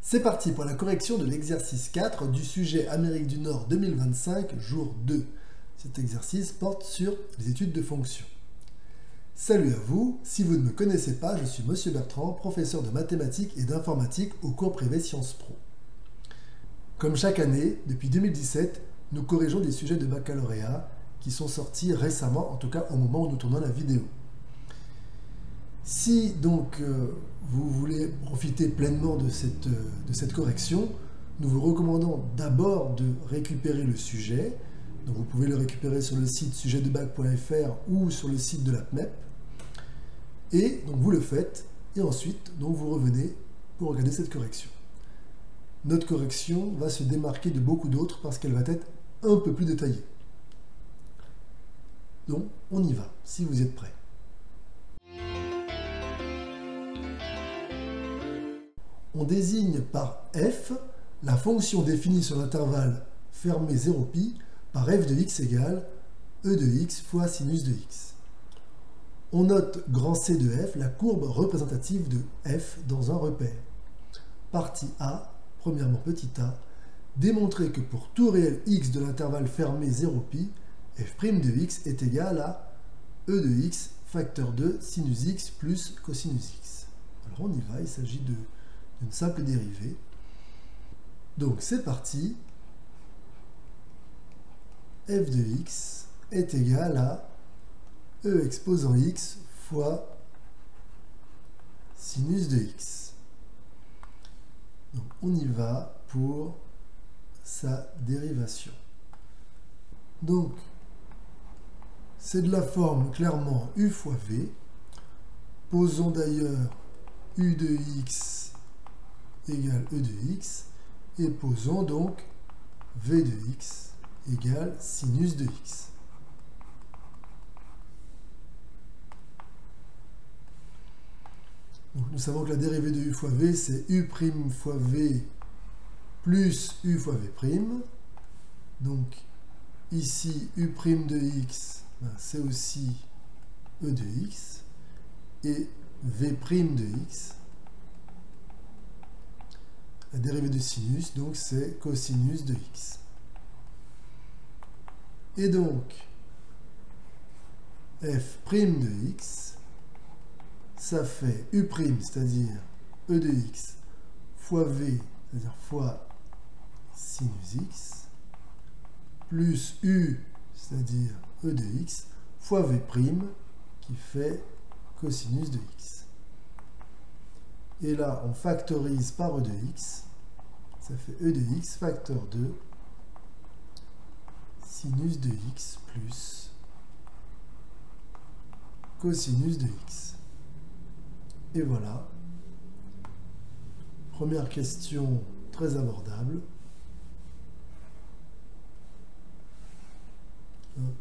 C'est parti pour la correction de l'exercice 4 du sujet Amérique du Nord 2025, jour 2. Cet exercice porte sur les études de fonctions. Salut à vous, si vous ne me connaissez pas, je suis Monsieur Bertrand, professeur de mathématiques et d'informatique au cours privé Sciences Po. Comme chaque année, depuis 2017, nous corrigeons des sujets de baccalauréat qui sont sortis récemment, en tout cas au moment où nous tournons la vidéo. Si donc vous voulez profiter pleinement de cette correction, nous vous recommandons d'abord de récupérer le sujet. Donc vous pouvez le récupérer sur le site sujetdebac.fr ou sur le site de la PMEP. Et donc vous le faites, et ensuite donc vous revenez pour regarder cette correction. Notre correction va se démarquer de beaucoup d'autres parce qu'elle va être un peu plus détaillée. Donc on y va, si vous êtes prêts. On désigne par f la fonction définie sur l'intervalle fermé 0π par f de x égale e de x fois sinus de x. On note grand C de f, la courbe représentative de f dans un repère. Partie A, premièrement petit a, démontrer que pour tout réel x de l'intervalle fermé 0π, f' de x est égal à e de x facteur 2 sinus x plus cosinus x. Alors on y va, il s'agit d'une simple dérivée. Donc c'est parti. F de x est égal à e exposant x fois sinus de x. Donc on y va pour sa dérivation. Donc c'est de la forme clairement u fois v. Posons d'ailleurs u de x égale e de x, et posons donc v de x égale sinus de x. Donc nous savons que la dérivée de u fois v, c'est u' fois v plus u fois v'. Donc ici, u' de x, c'est aussi e de x, et v' de x. La dérivée de sinus, donc c'est cosinus de x. Et donc, f' de x, ça fait u', c'est-à-dire e de x, fois v, c'est-à-dire fois sinus x, plus u, c'est-à-dire e de x, fois v', qui fait cosinus de x. Et là, on factorise par e de x, ça fait e de x facteur 2 sinus de x plus cosinus de x. Et voilà, première question très abordable. Hop.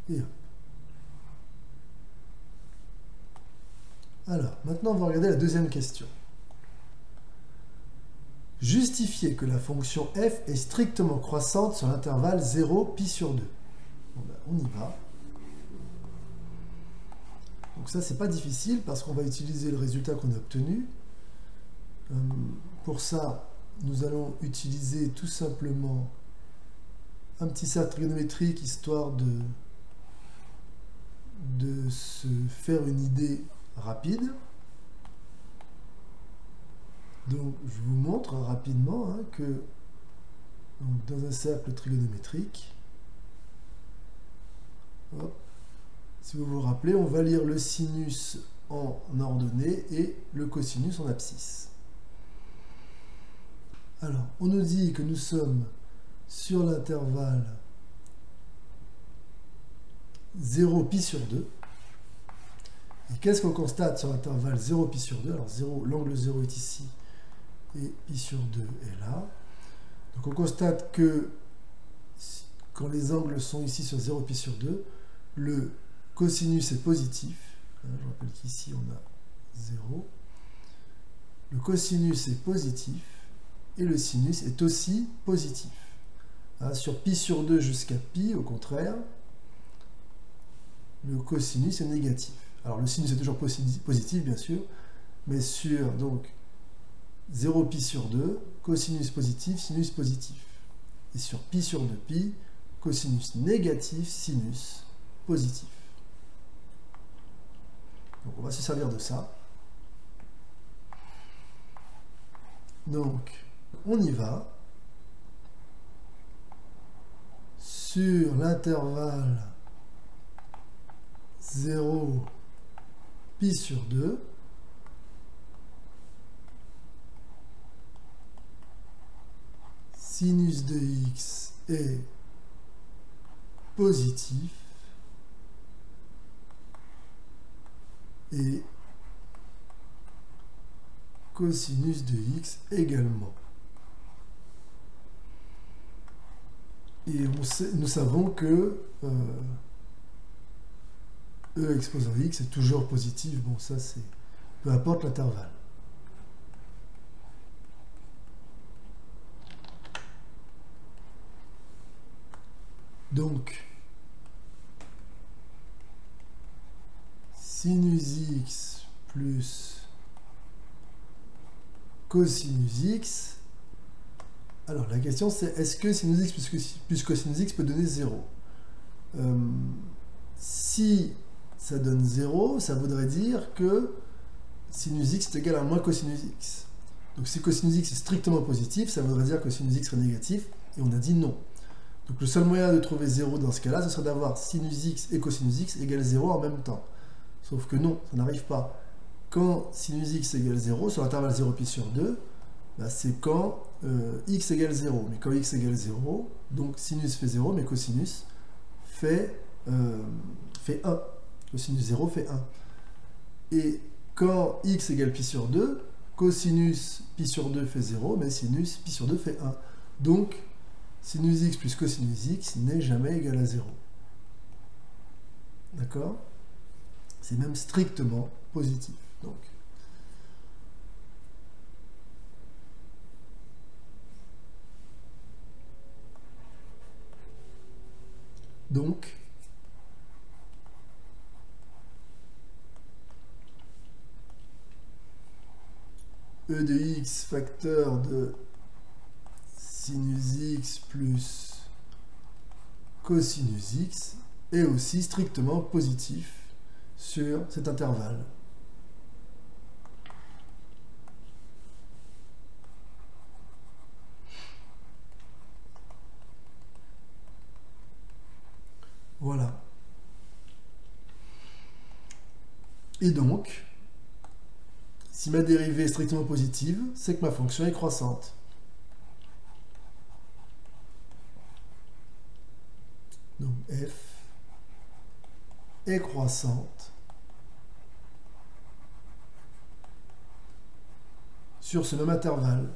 Et hop. Alors, maintenant, on va regarder la deuxième question. Justifier que la fonction f est strictement croissante sur l'intervalle 0π sur 2. Bon ben, on y va. Donc ça, c'est pas difficile parce qu'on va utiliser le résultat qu'on a obtenu. Pour ça, nous allons utiliser tout simplement un petit cercle trigonométrique histoire de se faire une idée rapide. Donc je vous montre rapidement que donc, dans un cercle trigonométrique, hop, si vous vous rappelez, on va lire le sinus en ordonnée et le cosinus en abscisse. Alors, on nous dit que nous sommes sur l'intervalle 0π sur 2. Et qu'est-ce qu'on constate sur l'intervalle 0π sur 2? Alors l'angle 0 est ici et π sur 2 est là. Donc on constate que quand les angles sont ici sur 0π sur 2, le cosinus est positif. Je rappelle qu'ici on a 0. Le cosinus est positif et le sinus est aussi positif. Sur π sur 2 jusqu'à π, au contraire, le cosinus est négatif. Alors le sinus est toujours positif, bien sûr, mais sur donc 0pi sur 2, cosinus positif, sinus positif. Et sur pi sur 2pi, cosinus négatif, sinus positif. Donc on va se servir de ça. Donc, on y va. Sur l'intervalle 0, pi sur 2, sinus de x est positif et cosinus de x également. Et nous savons que E exposant x est toujours positif. Bon, ça c'est peu importe l'intervalle. Donc, sinus x plus cosinus x. Alors, la question c'est, est-ce que sinus x plus cosinus x peut donner 0 ? Si ça donne 0, ça voudrait dire que sinus x est égal à moins cosinus x. Donc si cosinus x est strictement positif, ça voudrait dire que sinus x serait négatif, et on a dit non. Donc le seul moyen de trouver 0 dans ce cas-là, ce serait d'avoir sinus x et cosinus x égale 0 en même temps. Sauf que non, ça n'arrive pas. Quand sinus x égale 0, sur l'intervalle 0pi sur 2, bah c'est quand x égale 0. Mais quand x égale 0, donc sinus fait 0, mais cosinus fait 1. Cosinus 0 fait 1. Et quand x égale pi sur 2, cosinus pi sur 2 fait 0, mais sinus pi sur 2 fait 1. Donc, sinus x plus cosinus x n'est jamais égal à 0. D'accord? C'est même strictement positif. Donc E de x facteur de sinus x plus cosinus x est aussi strictement positif sur cet intervalle. Voilà. Et donc, si ma dérivée est strictement positive, c'est que ma fonction est croissante. Donc f est croissante sur ce même intervalle.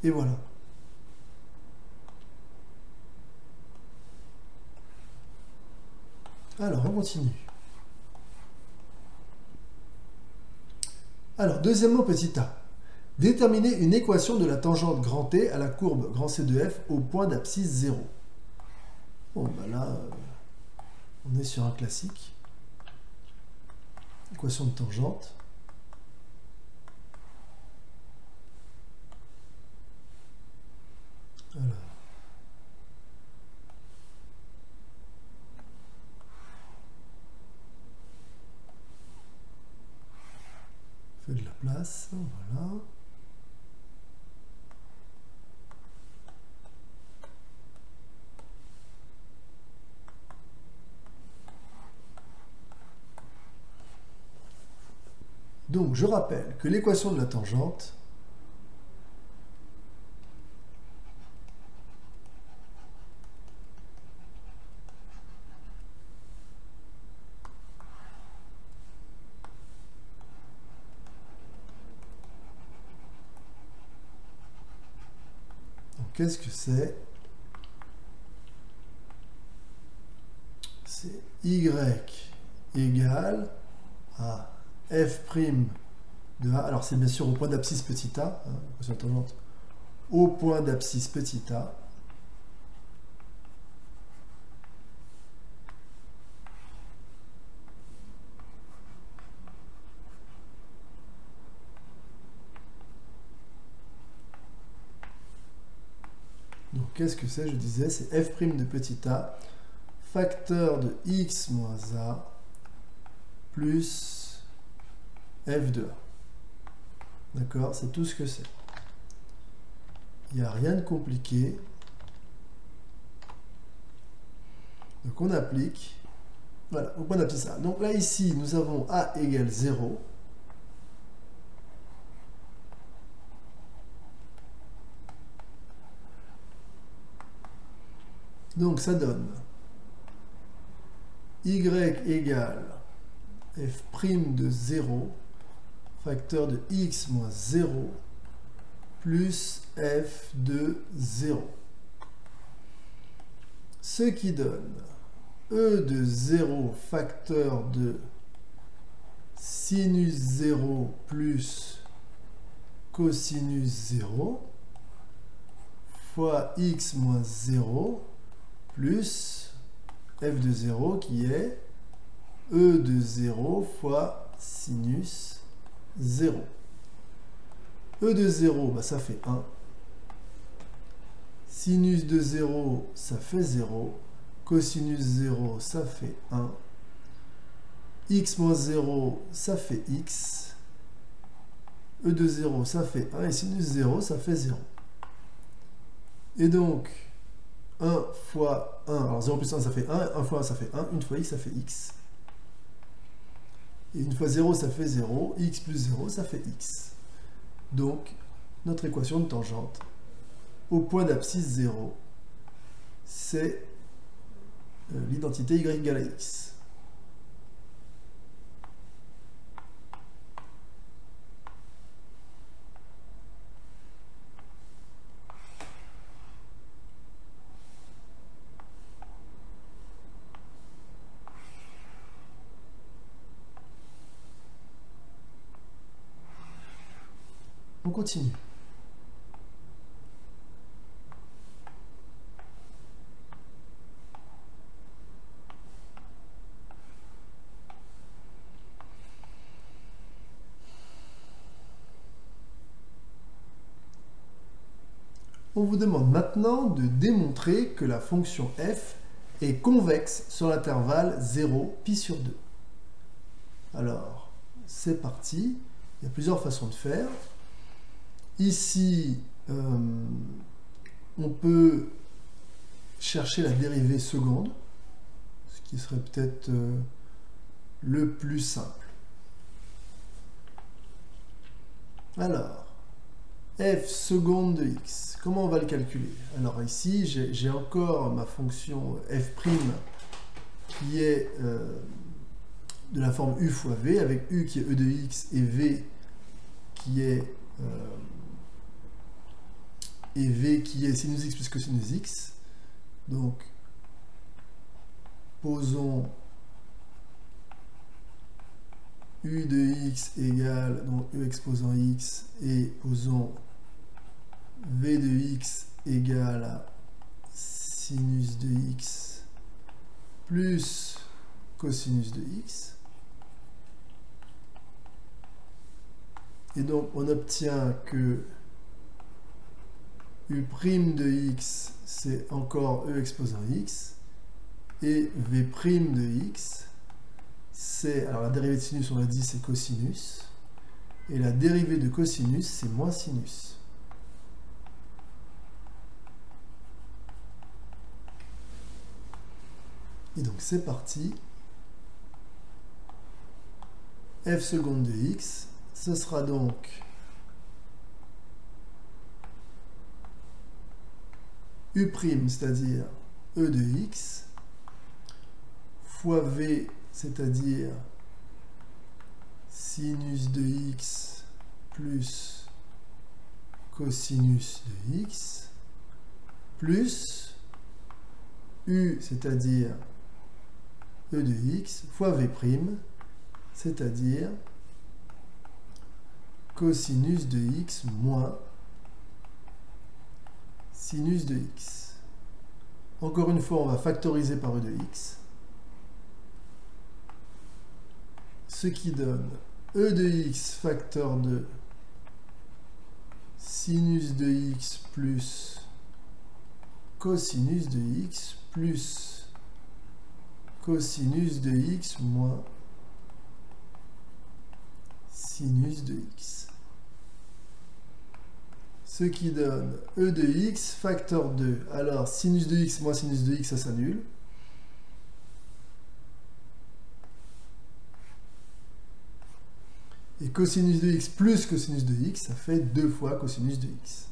Et voilà. Alors, on continue. Alors, deuxièmement, petit a. Déterminer une équation de la tangente grand T à la courbe grand C de f au point d'abscisse 0. Bon, ben là, on est sur un classique. Équation de tangente. Alors. Fait de la place, voilà. Donc, je rappelle que l'équation de la tangente qu'est-ce que c'est? C'est y égale à f' de a. Alors c'est bien sûr au point d'abscisse petit a, hein, tangente, au point d'abscisse petit a, qu'est-ce que c'est? Je disais, c'est f' de petit a, facteur de x moins a, plus f de a. D'accord? C'est tout ce que c'est. Il n'y a rien de compliqué. Donc on applique. Voilà, on applique ça. Donc là, ici, nous avons a égale 0. Donc ça donne y égale f' de 0, facteur de x moins 0, plus f de 0. Ce qui donne e de 0, facteur de sinus 0 plus cosinus 0, fois x moins 0, plus f de 0 qui est e de 0 fois sinus 0. E de 0, bah, ça fait 1. Sinus de 0, ça fait 0. Cosinus 0, ça fait 1. X moins 0, ça fait x. E de 0, ça fait 1. Et sinus 0, ça fait 0. Et donc, 1 fois 1, alors 0 plus 1 ça fait 1, 1 fois 1 ça fait 1, 1 fois x ça fait x. Et 1 fois 0 ça fait 0, x plus 0 ça fait x. Donc, notre équation de tangente au point d'abscisse 0, c'est l'identité y égale à x. On continue. On vous demande maintenant de démontrer que la fonction f est convexe sur l'intervalle 0, pi sur 2. Alors, c'est parti. Il y a plusieurs façons de faire. Ici, on peut chercher la dérivée seconde, ce qui serait peut-être le plus simple. Alors, f seconde de x, comment on va le calculer? Alors ici, j'ai encore ma fonction f' qui est de la forme u fois v, avec u qui est e de x et v qui est sinus x plus cosinus x. Donc, posons u de x égale, donc u exposant x, et posons v de x égale à sinus de x plus cosinus de x. Et donc, on obtient que u' de x, c'est encore e exposant x, et v' de x, c'est, alors la dérivée de sinus, on l'a dit, c'est cosinus, et la dérivée de cosinus, c'est moins sinus. Et donc, c'est parti. F seconde de x, ce sera donc u', c'est-à-dire e de x, fois v, c'est-à-dire sinus de x plus cosinus de x, plus u, c'est-à-dire e de x, fois v', c'est-à-dire cosinus de x moins sinus de x. Encore une fois, on va factoriser par e de x, ce qui donne e de x facteur de sinus de x plus cosinus de x plus cosinus de x moins sinus de x. Ce qui donne e de x facteur 2. Alors, sinus de x moins sinus de x, ça s'annule. Et cosinus de x plus cosinus de x, ça fait 2 fois cosinus de x.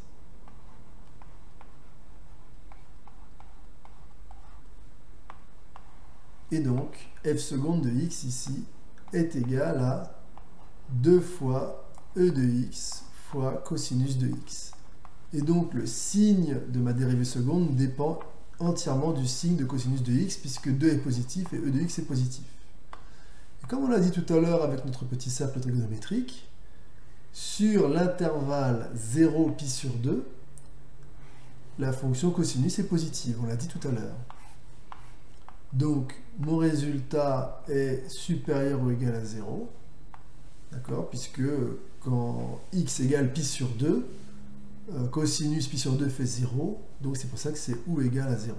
Et donc, f seconde de x ici est égal à 2 fois e de x fois cosinus de x. Et donc, le signe de ma dérivée seconde dépend entièrement du signe de cosinus de x, puisque 2 est positif et e de x est positif. Et comme on l'a dit tout à l'heure avec notre petit cercle trigonométrique, sur l'intervalle 0 pi sur 2, la fonction cosinus est positive, on l'a dit tout à l'heure. Donc, mon résultat est supérieur ou égal à 0, d'accord, puisque quand x égale pi sur 2, cosinus pi sur 2 fait 0, donc c'est pour ça que c'est ou égal à 0.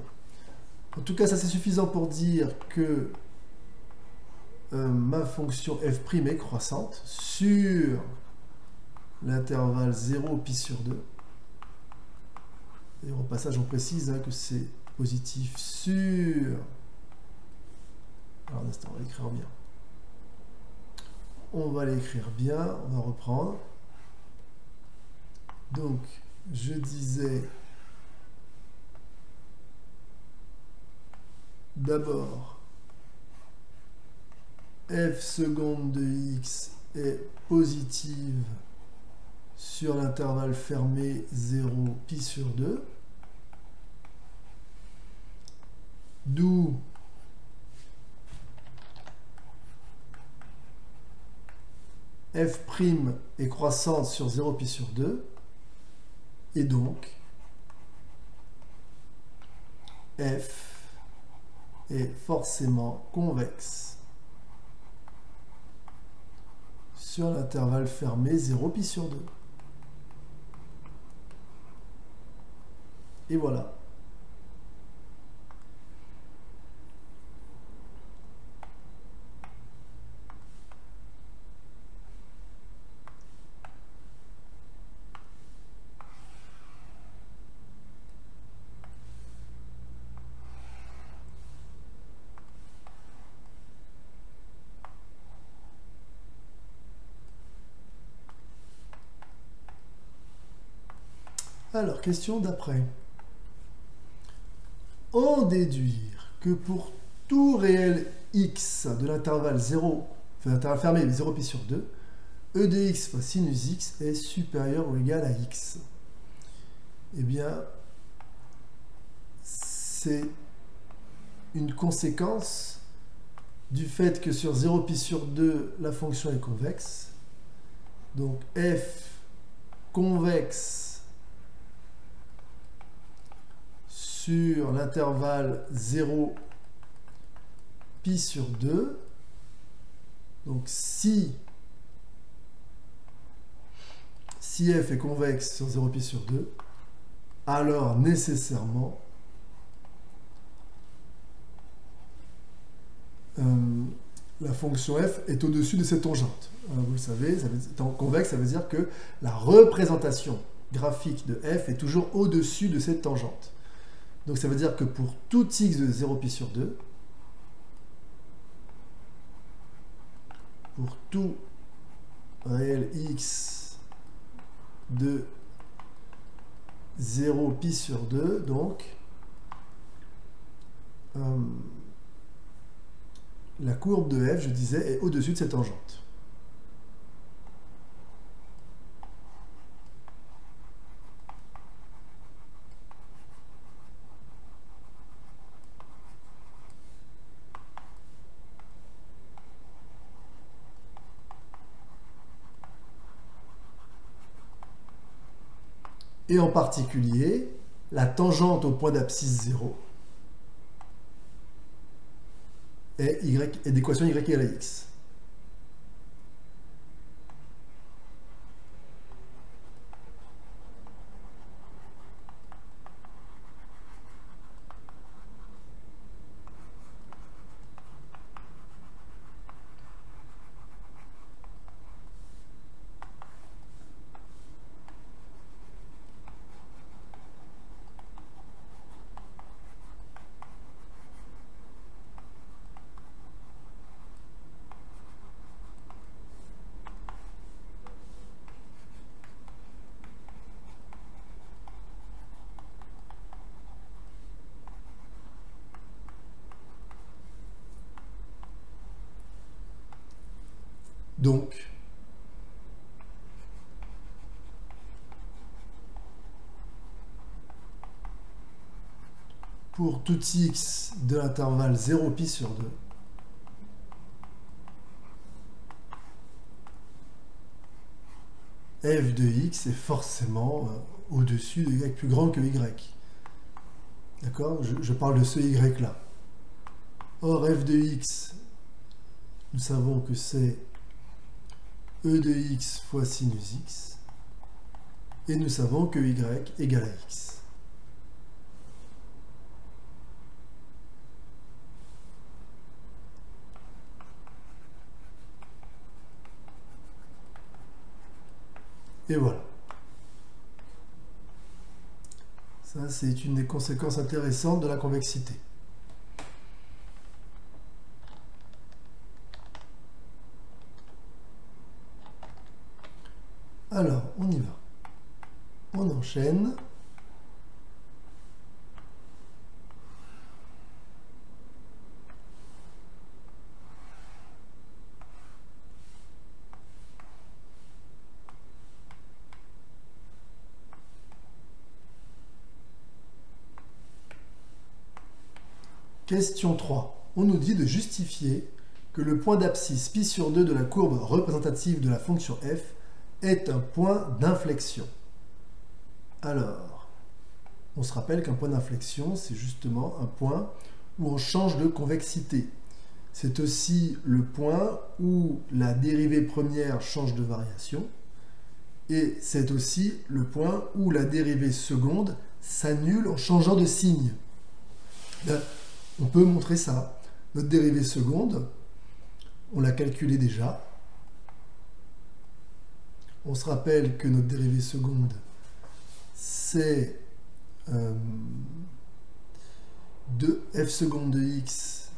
En tout cas, ça c'est suffisant pour dire que ma fonction f' est croissante sur l'intervalle 0 pi sur 2. Et au passage, on précise que c'est positif sur... Alors, un instant, on va l'écrire bien. On va l'écrire bien, on va reprendre. Donc, je disais d'abord f seconde de x est positive sur l'intervalle fermé 0 pi sur 2, d'où f' est croissante sur 0 pi sur 2, et donc f est forcément convexe sur l'intervalle fermé 0 pi sur 2. Et voilà. Alors, question d'après. En déduire que pour tout réel x de l'intervalle 0, enfin l'intervalle fermé 0 pi sur 2, e de x fois sinus x est supérieur ou égal à x. Eh bien, c'est une conséquence du fait que sur 0 pi sur 2, la fonction est convexe. Donc f convexe sur l'intervalle 0 pi sur 2. Donc si f est convexe sur 0 pi sur 2, alors nécessairement la fonction f est au-dessus de cette tangente. Alors, vous le savez, convexe, ça veut dire que la représentation graphique de f est toujours au-dessus de cette tangente. Donc ça veut dire que pour tout x de 0 pi sur 2, pour tout réel x de 0 pi sur 2, donc la courbe de f, je disais, est au-dessus de cette tangente. Et en particulier, la tangente au point d'abscisse 0 est d'équation y égale à x. Donc, pour tout x de l'intervalle 0pi sur 2, f de x est forcément au-dessus de y plus grand que y. D'accord? Je parle de ce y là. Or, f de x, nous savons que c'est e de x fois sinus x, et nous savons que y égale à x. Et voilà. Ça, c'est une des conséquences intéressantes de la convexité. Alors, on y va. On enchaîne. Question 3. On nous dit de justifier que le point d'abscisse pi sur 2 de la courbe représentative de la fonction f est un point d'inflexion. Alors, on se rappelle qu'un point d'inflexion, c'est justement un point où on change de convexité. C'est aussi le point où la dérivée première change de variation. Et c'est aussi le point où la dérivée seconde s'annule en changeant de signe. Là, on peut montrer ça. Notre dérivée seconde, on l'a calculée déjà. On se rappelle que notre dérivée seconde, c'est de f seconde de x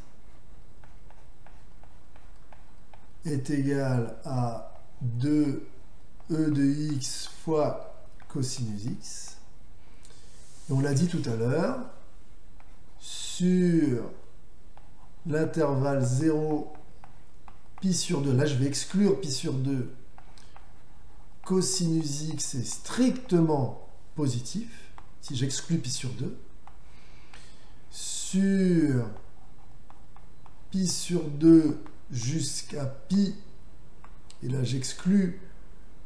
est égal à 2e de x fois cosinus x. Et on l'a dit tout à l'heure, sur l'intervalle 0 pi sur 2, là je vais exclure pi sur 2, cosinus x est strictement positif, si j'exclus pi sur 2, sur pi sur 2 jusqu'à pi, et là j'exclus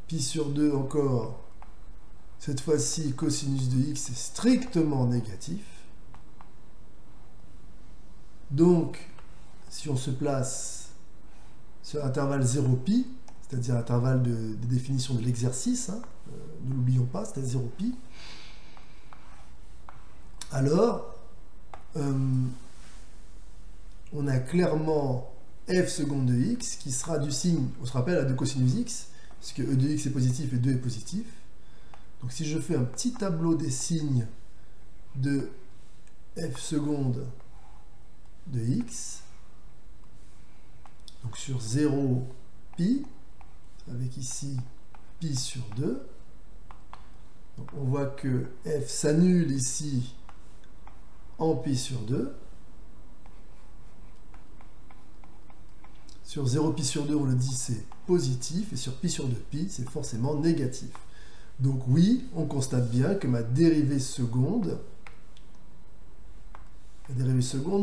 pi sur 2 encore, cette fois-ci cosinus de x est strictement négatif. Donc, si on se place sur l'intervalle 0pi, c'est-à-dire l'intervalle de définition de l'exercice, hein, ne l'oublions pas, c'est à 0pi, alors, on a clairement f seconde de x qui sera du signe, on se rappelle, de cosinus x, puisque e de x est positif et 2 est positif. Donc si je fais un petit tableau des signes de f seconde de x, donc sur 0 pi, avec ici pi sur 2, donc on voit que f s'annule ici en pi sur 2. Sur 0 pi sur 2, on le dit, c'est positif, et sur pi sur 2 pi, c'est forcément négatif. Donc oui, on constate bien que ma dérivée seconde,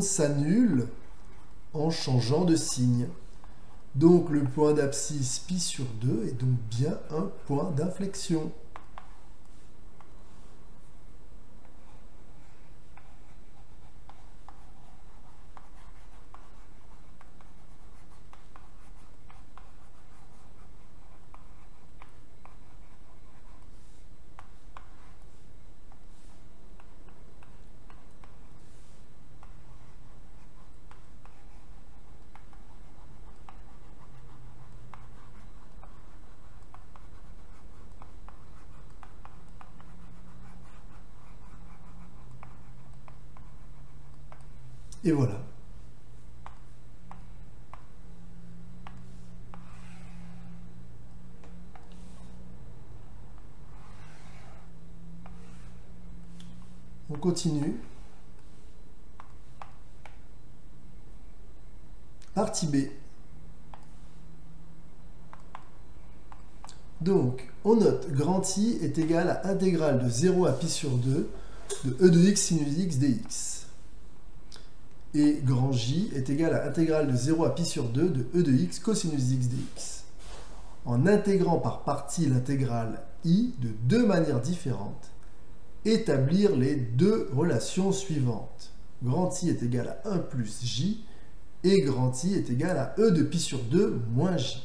s'annule en changeant de signe. Donc le point d'abscisse pi sur 2 est donc bien un point d'inflexion. Et voilà. On continue. Partie B. Donc, on note grand I est égal à intégrale de 0 à pi sur 2 de e de x sinus x dx. Et grand J est égal à intégrale de 0 à pi sur 2 de e de x cosinus x dx. En intégrant par partie l'intégrale I de deux manières différentes, établir les deux relations suivantes. Grand I est égal à 1 plus J et grand I est égal à e de pi sur 2 moins J.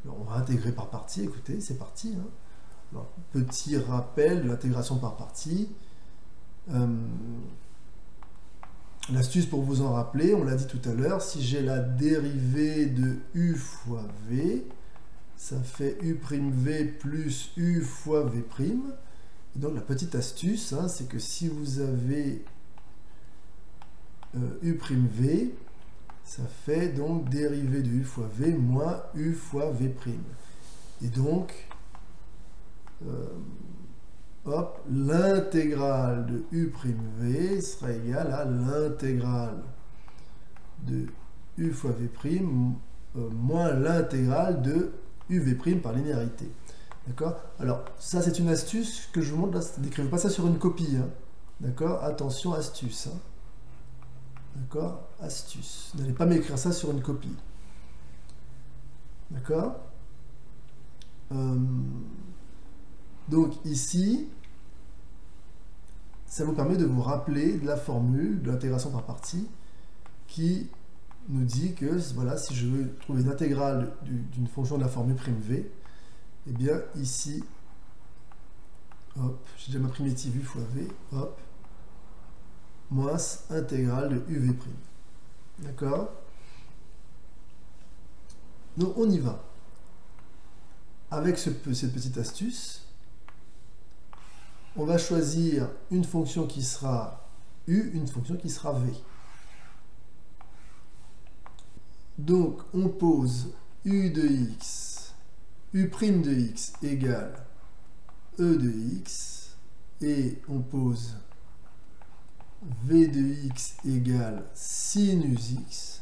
Alors, on va intégrer par partie, écoutez, c'est parti. Hein. Alors, petit rappel de l'intégration par partie. L'astuce pour vous en rappeler, on l'a dit tout à l'heure, si j'ai la dérivée de u fois v, ça fait u'v plus u fois v'. Et donc la petite astuce, hein, c'est que si vous avez u'v, ça fait donc dérivée de u fois v moins u fois v'. Et donc, hop, l'intégrale de u'v sera égale à l'intégrale de u fois v' moins l'intégrale de uv' par linéarité. D'accord? Alors, ça c'est une astuce que je vous montre là, n'écrivez pas ça sur une copie. Hein. D'accord? Attention, astuce. Hein. D'accord? Astuce. N'allez pas m'écrire ça sur une copie. D'accord? Donc ici, ça vous permet de vous rappeler de la formule de l'intégration par partie qui nous dit que voilà, si je veux trouver l'intégrale d'une fonction de la forme u'v, eh bien ici, hop, j'ai déjà ma primitive u fois v, hop, moins intégrale de uv'. D'accord? Donc on y va. Avec cette petite astuce, on va choisir une fonction qui sera u, une fonction qui sera v. Donc, on pose u de x, u' de x égale e de x, et on pose v de x égale sinus x.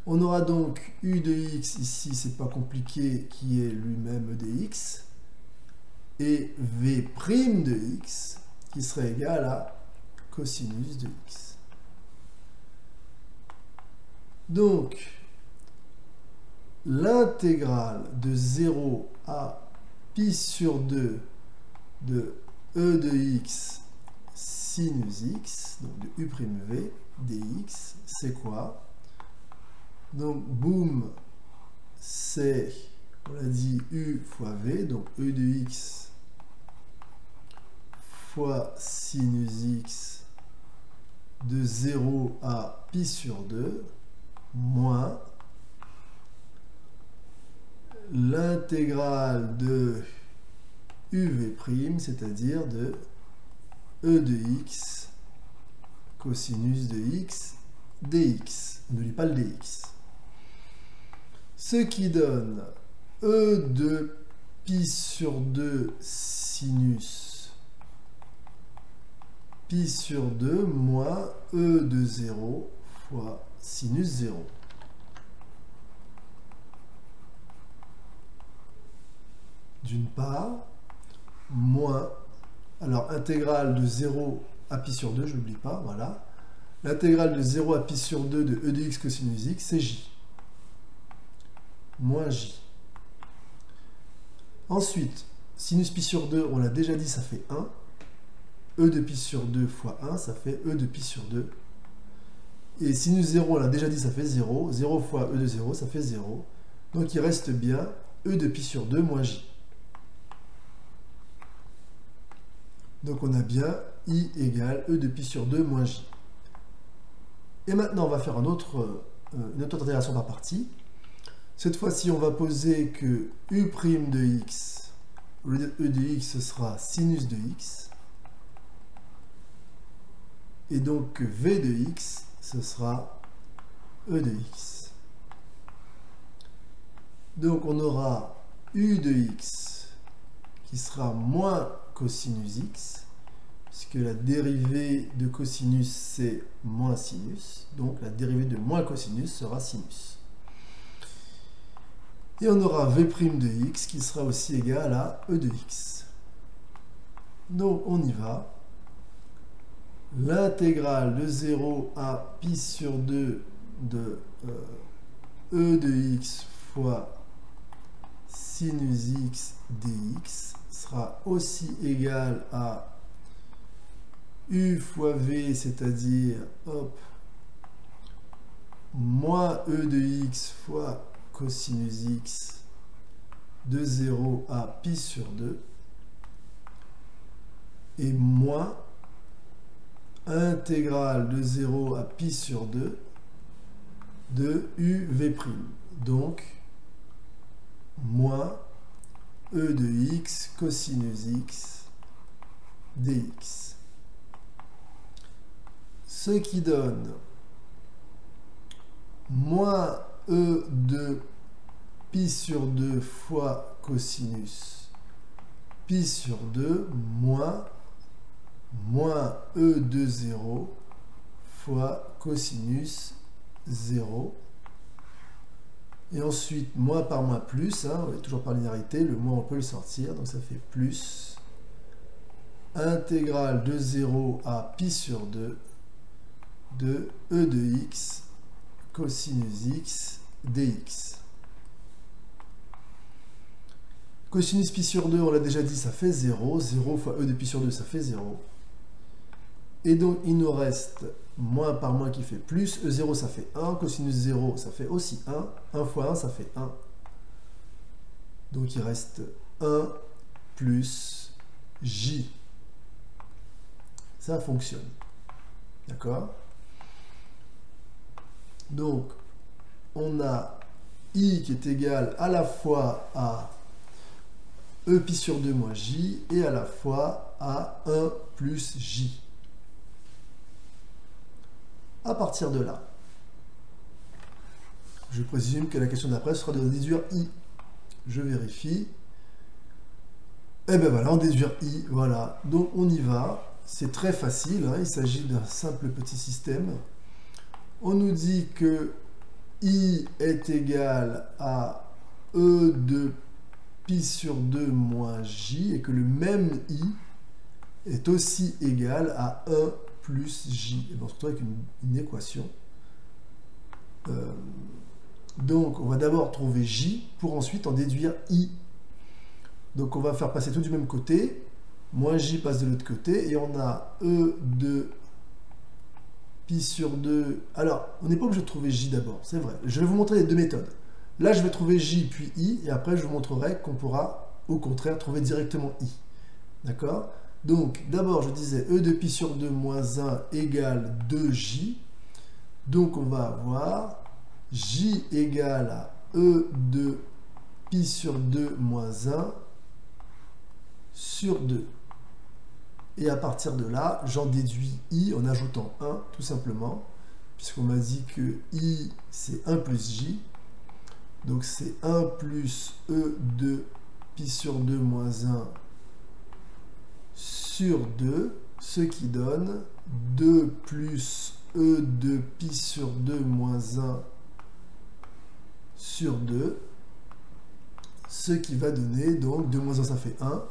On aura donc u de x, ici c'est pas compliqué, qui est lui-même dx, et v' de x, qui serait égal à cosinus de x. Donc, l'intégrale de 0 à pi sur 2 de e de x sinus x, donc de u'v dx, c'est quoi? Donc, boum, c'est, on l'a dit, u fois v, donc e de x fois sinus x de 0 à pi sur 2, moins l'intégrale de uv', c'est-à-dire de e de x cosinus de x dx. On ne lit pas le dx. Ce qui donne e de pi sur 2 sinus pi sur 2 moins e de 0 fois sinus 0. D'une part, moins, alors intégrale de 0 à pi sur 2, je n'oublie pas, voilà. L'intégrale de 0 à pi sur 2 de e de x cosinus x, c'est j. Moins j. Ensuite, sinus pi sur 2, on l'a déjà dit, ça fait 1. E de pi sur 2 fois 1, ça fait e de pi sur 2. Et sinus 0, on l'a déjà dit, ça fait 0. 0 fois e de 0, ça fait 0. Donc il reste bien e de pi sur 2 moins j. Donc on a bien i égale e de pi sur 2 moins j. Et maintenant, on va faire une autre intégration par partie. Cette fois-ci, on va poser que u' de x, au lieu de e de x, ce sera sinus de x. Et donc v de x, ce sera e de x. Donc on aura u de x qui sera moins cosinus x, puisque la dérivée de cosinus c'est moins sinus, donc la dérivée de moins cosinus sera sinus. Et on aura v' de x qui sera aussi égal à e de x. Donc on y va. L'intégrale de 0 à pi sur 2 de e de x fois sinus x dx sera aussi égal à u fois v, c'est-à-dire moins e de x fois cosinus x de 0 à pi sur 2 et moins intégrale de 0 à pi sur 2 de uv'. Donc, moins e de x cosinus x dx. Ce qui donne moins e de pi sur 2 fois cosinus pi sur 2 moins e de 0 fois cosinus 0. Et ensuite, moins par moins plus, hein, on est toujours par linéarité, le moins on peut le sortir, donc ça fait plus intégrale de 0 à pi sur 2 de e de x cosinus x dx. Cosinus pi sur 2, on l'a déjà dit, ça fait 0. 0 fois e de pi sur 2, ça fait 0. Et donc, il nous reste moins par moins qui fait plus. E0, ça fait 1. Cosinus 0, ça fait aussi 1. 1 fois 1, ça fait 1. Donc, il reste 1 plus j. Ça fonctionne. D'accord? Donc, on a i qui est égal à la fois à e pi sur 2 moins j et à la fois à 1 plus j. À partir de là, je présume que la question d'après sera de déduire i. Je vérifie. Et bien voilà, on déduire i, voilà. Donc on y va, c'est très facile, hein, il s'agit d'un simple petit système. On nous dit que i est égal à e de pi sur 2 moins j et que le même i est aussi égal à 1 plus j. Et bien on se retrouve avec une équation. Donc on va d'abord trouver j pour ensuite en déduire i. Donc on va faire passer tout du même côté, moins j passe de l'autre côté, et on a e de pi sur 2. Alors, on n'est pas obligé de trouver j d'abord, c'est vrai. Je vais vous montrer les deux méthodes. Là, je vais trouver j puis i, et après, je vous montrerai qu'on pourra, au contraire, trouver directement i. D'accord? Donc, d'abord, je disais e de pi sur 2 moins 1 égale 2j. Donc, on va avoir j égale à e de pi sur 2 moins 1 sur 2. Et à partir de là, j'en déduis i en ajoutant 1, tout simplement, puisqu'on m'a dit que i, c'est 1 plus j. Donc, c'est 1 plus e de pi sur 2 moins 1 sur 2, ce qui donne 2 plus e de pi sur 2 moins 1 sur 2, ce qui va donner, donc 2 moins 1 ça fait 1,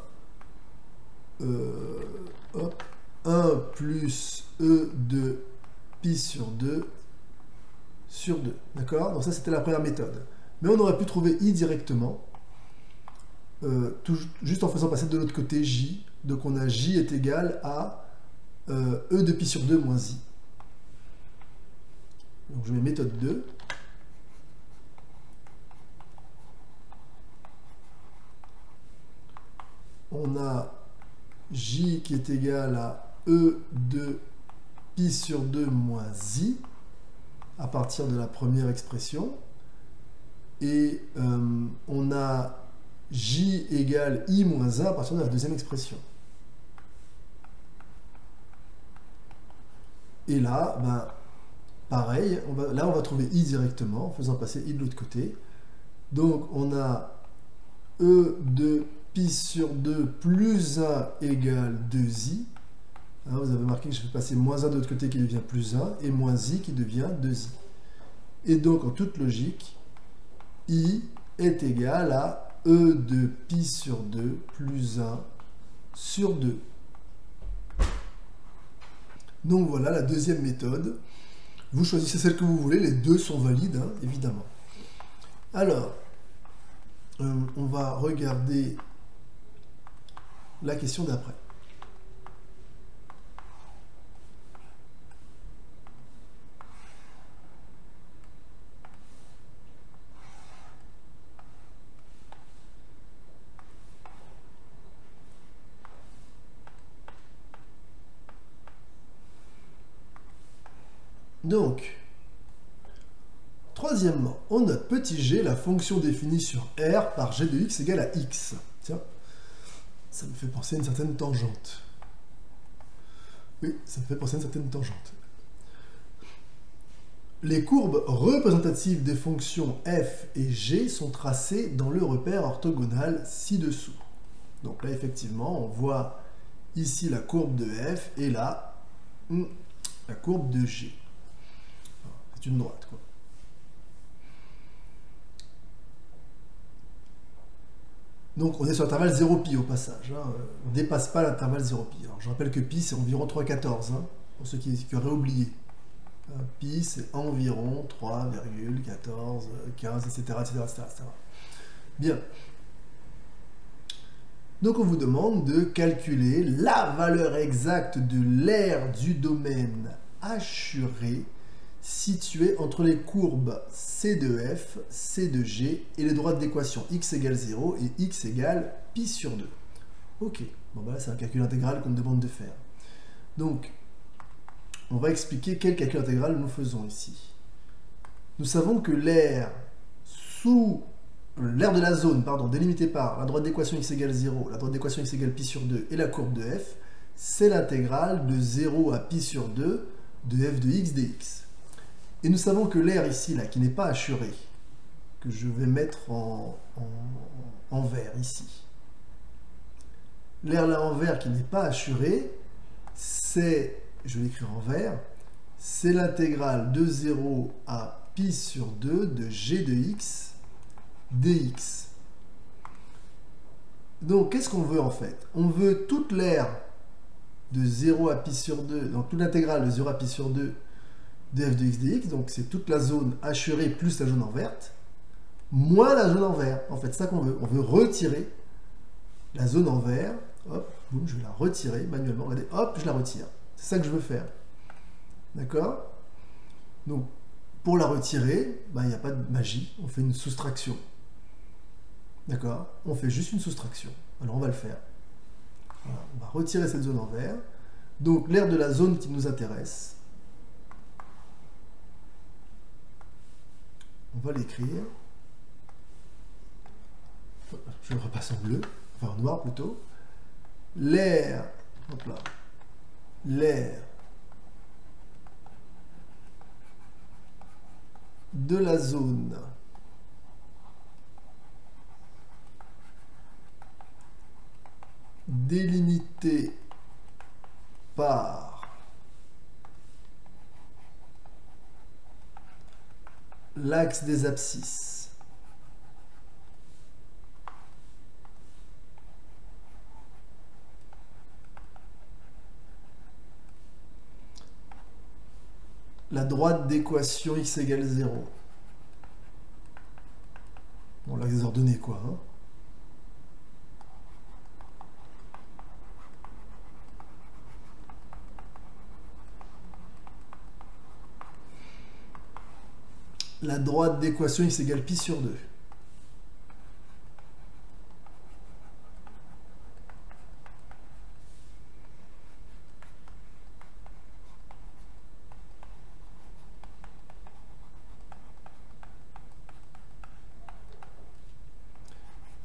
1 plus e de pi sur 2 sur 2, d'accord? Donc ça c'était la première méthode. Mais on aurait pu trouver i directement, juste en faisant passer de l'autre côté j. Donc on a j est égal à e de pi sur 2 moins i. Donc je mets méthode 2. On a j qui est égal à e de pi sur 2 moins i à partir de la première expression. Et on a j égale i moins 1 à partir de la deuxième expression. Et là, ben, pareil, là on va trouver i directement en faisant passer i de l'autre côté. Donc on a e de pi sur 2 plus 1 égale 2i. Hein, vous avez remarqué que je fais passer moins 1 de l'autre côté qui devient plus 1 et moins i qui devient 2i. Et donc en toute logique, i est égal à E de pi sur 2 plus 1 sur 2. Donc voilà la deuxième méthode. Vous choisissez celle que vous voulez, les deux sont valides, hein, évidemment. Alors, on va regarder la question d'après. Donc, troisièmement, on note petit g, la fonction définie sur R par g de x égale à x. Tiens, ça me fait penser à une certaine tangente. Oui, ça me fait penser à une certaine tangente. Les courbes représentatives des fonctions f et g sont tracées dans le repère orthogonal ci-dessous. Donc là, effectivement, on voit ici la courbe de f et là, la courbe de g. C'est une droite, quoi. Donc on est sur l'intervalle 0pi au passage, hein. On ne dépasse pas l'intervalle 0pi. Alors je rappelle que pi c'est environ 3,14, hein, pour ceux qui auraient oublié. Pi c'est environ 3,14, 15, etc., etc. Bien. Donc on vous demande de calculer la valeur exacte de l'aire du domaine assuré situé entre les courbes C de F, C de G et les droites d'équation x égale 0 et x égale pi sur 2. Ok, bon bah là c'est un calcul intégral qu'on me demande de faire. Donc, on va expliquer quel calcul intégral nous faisons ici. Nous savons que l'aire de la zone, délimitée par la droite d'équation x égale 0, la droite d'équation x égale pi sur 2 et la courbe de f, c'est l'intégrale de 0 à pi sur 2 de f de x dx. Et nous savons que l'aire ici, là, qui n'est pas assurée, que je vais mettre en vert ici, l'aire là en vert qui n'est pas assurée, c'est, je vais l'écrire en vert, c'est l'intégrale de 0 à pi sur 2 de g de x dx. Donc, qu'est-ce qu'on veut en fait? On veut toute l'aire de 0 à pi sur 2, donc toute l'intégrale de 0 à pi sur 2 de f de x dx, donc c'est toute la zone assurée plus la zone en verte, moins la zone en vert. En fait, c'est ça qu'on veut. On veut retirer la zone en vert. Hop, boum, je vais la retirer manuellement. Regardez, hop, je la retire. C'est ça que je veux faire. D'accord? Donc, pour la retirer, il n'y a pas de magie. On fait une soustraction. D'accord? On fait juste une soustraction. Alors, on va le faire. Voilà, on va retirer cette zone en vert. Donc, l'aire de la zone qui nous intéresse, on va l'écrire. Je le repasse en bleu, enfin en noir plutôt. L'aire, hop là, l'aire de la zone délimitée par l'axe des abscisses la droite d'équation x égale 0. Bon, l'axe des ordonnées, quoi. Hein. La droite d'équation x égale pi sur 2.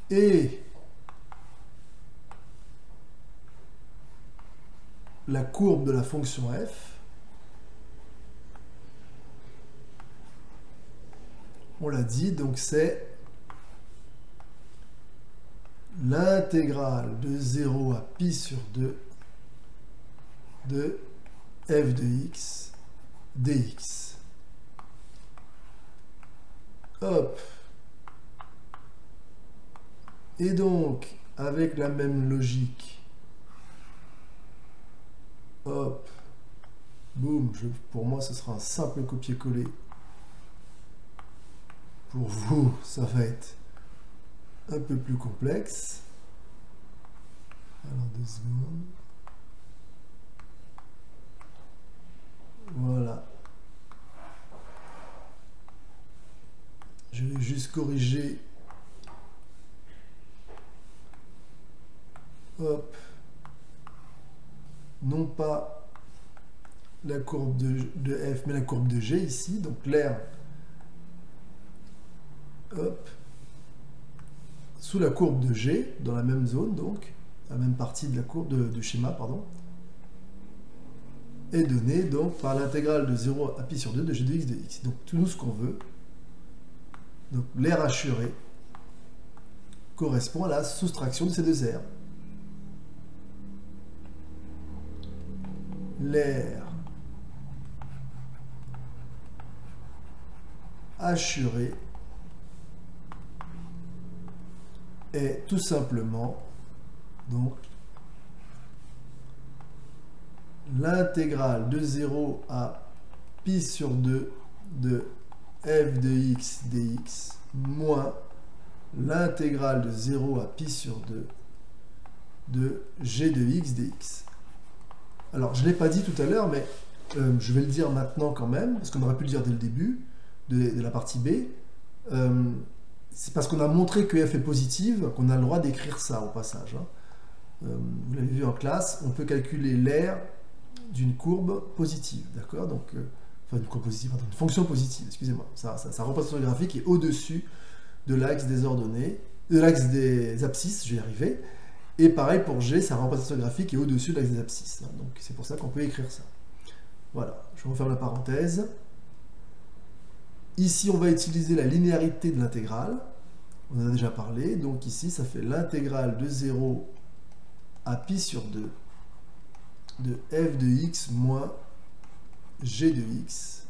Et la courbe de la fonction f, on l'a dit, donc c'est l'intégrale de 0 à pi sur 2 de f de x dx. Hop. Et donc, avec la même logique, hop, boum, pour moi ce sera un simple copier-coller. Pour vous, ça va être un peu plus complexe. Alors, 2 secondes. Voilà. Je vais juste corriger. Hop. Non pas la courbe de F, mais la courbe de G ici. Donc l'air, hop, sous la courbe de G, dans la même zone, donc, la même partie de la courbe du schéma, pardon, est donné donc par l'intégrale de 0 à pi sur 2 de g de x de x. Donc tout nous ce qu'on veut. Donc l'air assuré correspond à la soustraction de ces deux airs. L'air assuré est tout simplement donc l'intégrale de 0 à pi sur 2 de f de x dx moins l'intégrale de 0 à pi sur 2 de g de x dx. Alors, je ne l'ai pas dit tout à l'heure, mais je vais le dire maintenant quand même, parce qu'on aurait pu le dire dès le début de la partie B. C'est parce qu'on a montré que f est positive qu'on a le droit d'écrire ça au passage. Vous l'avez vu en classe, on peut calculer l'air d'une courbe positive, d'accord? Donc, enfin, une courbe positive, pardon, une fonction positive, excusez-moi. Sa représentation graphique est au-dessus de l'axe des ordonnées, de l'axe des abscisses, je vais y arriver. Et pareil pour G, sa représentation graphique est au-dessus de l'axe des abscisses. Donc, c'est pour ça qu'on peut écrire ça. Voilà, je referme la parenthèse. Ici, on va utiliser la linéarité de l'intégrale. On en a déjà parlé. Donc ici, ça fait l'intégrale de 0 à pi sur 2 de f de x moins g de x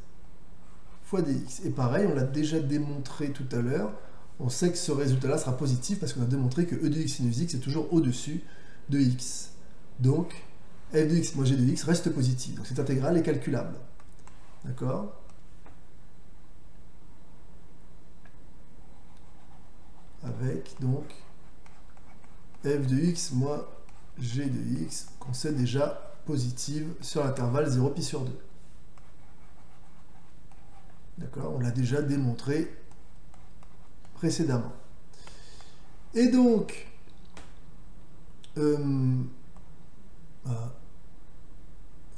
fois dx. Et pareil, on l'a déjà démontré tout à l'heure. On sait que ce résultat-là sera positif parce qu'on a démontré que e de x sinus x est toujours au-dessus de x. Donc, f de x moins g de x reste positif. Donc cette intégrale est calculable. D'accord? Avec donc f de x moins g de x qu'on sait déjà positive sur l'intervalle 0 pi sur 2. D'accord? On l'a déjà démontré précédemment. Et donc,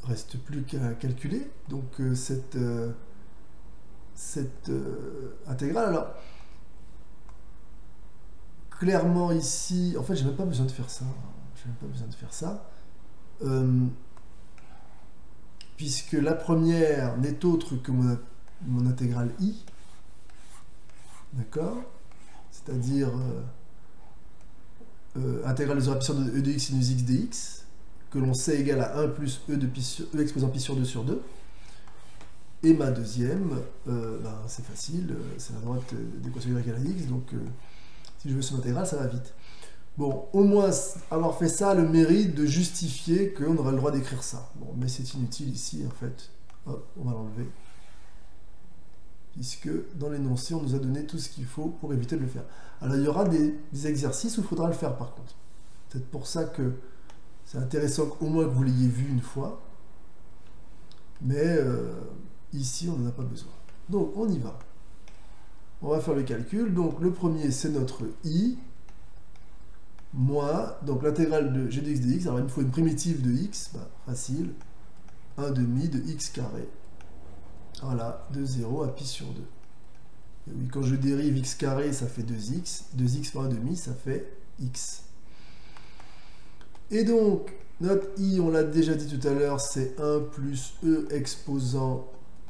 reste plus qu'à calculer donc cette intégrale. Alors, clairement ici, en fait, j'ai même pas besoin de faire ça. Puisque la première n'est autre que mon intégrale i. D'accord? C'est-à-dire intégrale de 0 à pi sur 2 de e de x sinus x dx, que l'on sait égale à 1 plus e exposant pi sur 2 sur 2. Et ma deuxième, c'est facile, c'est la droite d'équation y égale à x, donc si je veux son intégrale, ça va vite. Bon, au moins, avoir fait ça a le mérite de justifier qu'on aura le droit d'écrire ça. Bon, mais c'est inutile ici, en fait. Hop, on va l'enlever. Puisque dans l'énoncé, on nous a donné tout ce qu'il faut pour éviter de le faire. Alors, il y aura des exercices où il faudra le faire, par contre. C'est peut-être pour ça que c'est intéressant au moins que vous l'ayez vu une fois. Mais ici, on n'en a pas besoin. Donc, on y va. On va faire le calcul. Donc, le premier, c'est notre i, moins, donc l'intégrale de g de x dx. Alors, il me faut une primitive de x, facile, 1 demi de x carré. Voilà, de 0 à pi sur 2. Et oui, quand je dérive x carré, ça fait 2x. 2x fois 1 demi, ça fait x. Et donc, notre i, on l'a déjà dit tout à l'heure, c'est 1 plus e exposant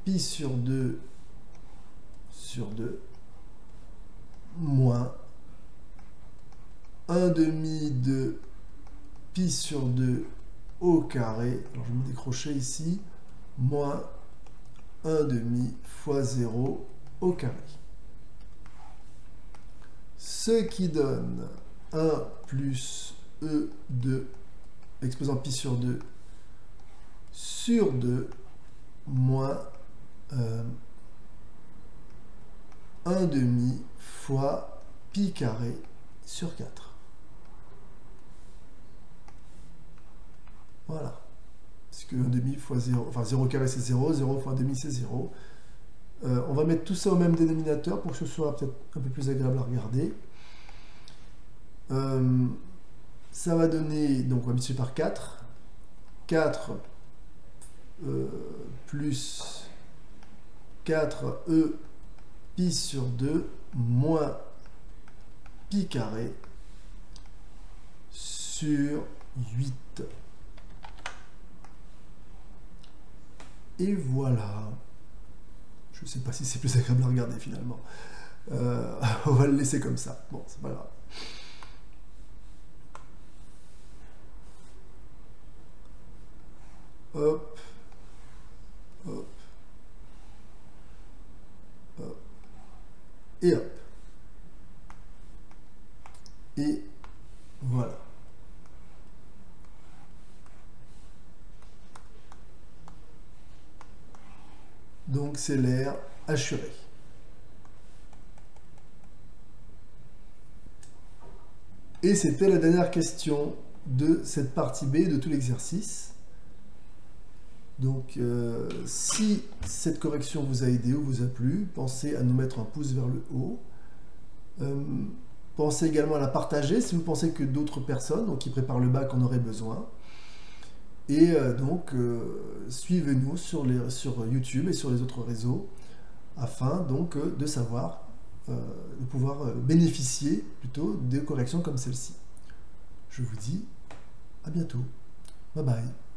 pi sur 2 moins 1 demi de pi sur 2 au carré. Alors, je vais me décrocher ici. Moins 1 demi fois 0 au carré. Ce qui donne 1 plus E de exposant pi sur 2 sur 2 moins 1 demi fois pi carré sur 4. Voilà. Parce que 1 demi fois 0, enfin 0 carré c'est 0, 0 fois 1 demi c'est 0. On va mettre tout ça au même dénominateur pour que ce soit peut-être un peu plus agréable à regarder. Ça va donner, donc on va multiplier par 4. 4 plus 4e pi sur 2 moins pi carré sur 8. Et voilà. Je ne sais pas si c'est plus agréable à regarder finalement. On va le laisser comme ça. Bon, c'est pas grave. Hop. Hop. Hop. Et hop. Et voilà. Donc c'est l'air assuré. Et c'était la dernière question de cette partie B de tout l'exercice. Donc si cette correction vous a aidé ou vous a plu, pensez à nous mettre un pouce vers le haut. Pensez également à la partager si vous pensez que d'autres personnes qui préparent le bac en auraient besoin. Et donc, suivez-nous sur YouTube et sur les autres réseaux afin donc de savoir, de pouvoir bénéficier plutôt des corrections comme celle-ci. Je vous dis à bientôt. Bye bye.